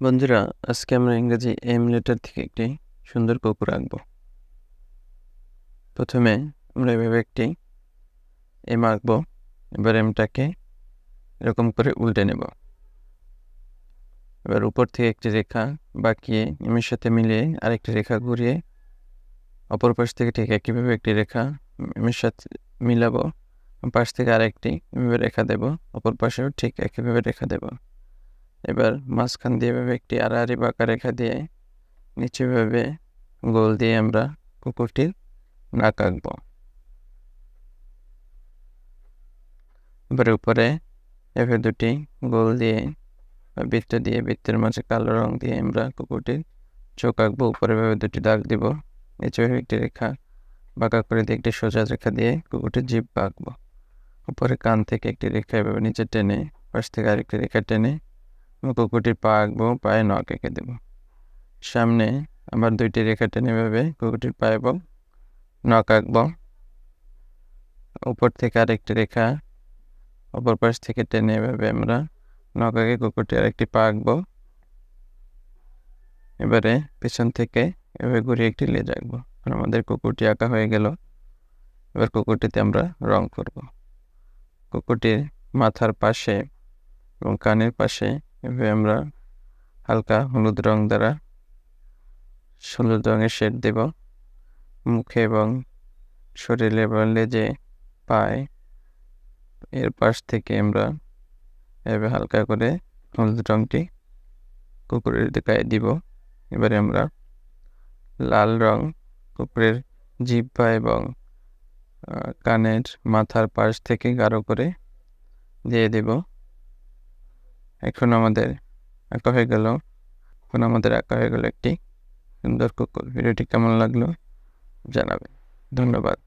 বন্ধুরা, আজকে আমরা ইংরেজি এম লেটার থেকে একটি সুন্দর কুকুর আঁকব। প্রথমে আমরা এভাবে একটি এম আঁকব। এবার এমটাকে এরকম করে উল্টে নেব। এবার উপর থেকে একটি রেখা বাঁকিয়ে এমের সাথে মিলিয়ে আরেকটি রেখা ঘুরিয়ে অপর পাশ থেকে ঠিক একইভাবে একটি রেখা এমের সাথে মিলাবো। পাশ থেকে আরেকটি এভাবে রেখা দেব, অপর পাশেও ঠিক একইভাবে রেখা দেব। এবার মাঝখান দিয়ে এভাবে একটি আড়াআড়ি বাঁকা রেখা দিয়ে নিচে ভাবে গোল দিয়ে আমরা কুকুরটির নাক আঁকব। এবারে উপরে এভাবে দুটি গোল দিয়ে বৃত্ত দিয়ে বৃত্তের মাঝে কালো রং দিয়ে আমরা কুকুরটির চোখ আঁকবো। উপরে ভাবে দুটি দাগ দিব, নিচে ভাবে একটি রেখা বাঁকা করে দিয়ে একটি সোজা রেখা দিয়ে কুকুরটির জিভ আঁকবো। উপরে কান থেকে একটি রেখা এভাবে নিচে টেনে পাশ থেকে আরেকটি রেখা টেনে কুকুরটির পা আঁকবো, পায়ে নখ এঁকে দেব। সামনে আবার দুইটি রেখা টেনে এভাবে কুকুরটির পা এবং নখ আঁকবো। উপর থেকে আরেকটি রেখা অপর পাশ থেকে টেনে এভাবে আমরা নখ আঁকে কুকুরটির আরেকটি পা আঁকবো। এবারে পেছন থেকে এভাবে ঘুরিয়ে একটি লেজ আঁকবো। আমাদের কুকুরটি আঁকা হয়ে গেল। এবার কুকুরটিতে আমরা রং করব। কুকুরটির মাথার পাশে এবং কানের পাশে এভাবে আমরা হালকা হলুদ রং দ্বারা হলুদ রঙের শেড দেব। মুখে এবং শরীরে এবং লেজে পায়ে এর পাশ থেকে আমরা এভাবে হালকা করে হলুদ রংটি কুকুরের গায়ে দিব। এবারে আমরা লাল রং কুকুরের জিহ্বা এবং কানের মাথার পাশ থেকে গাঢ় করে দিয়ে দেব। এখন আমাদের আঁকা হয়ে গেল একটি সুন্দর কুকুর। ভিডিওটি কেমন লাগলো জানাবেন। ধন্যবাদ।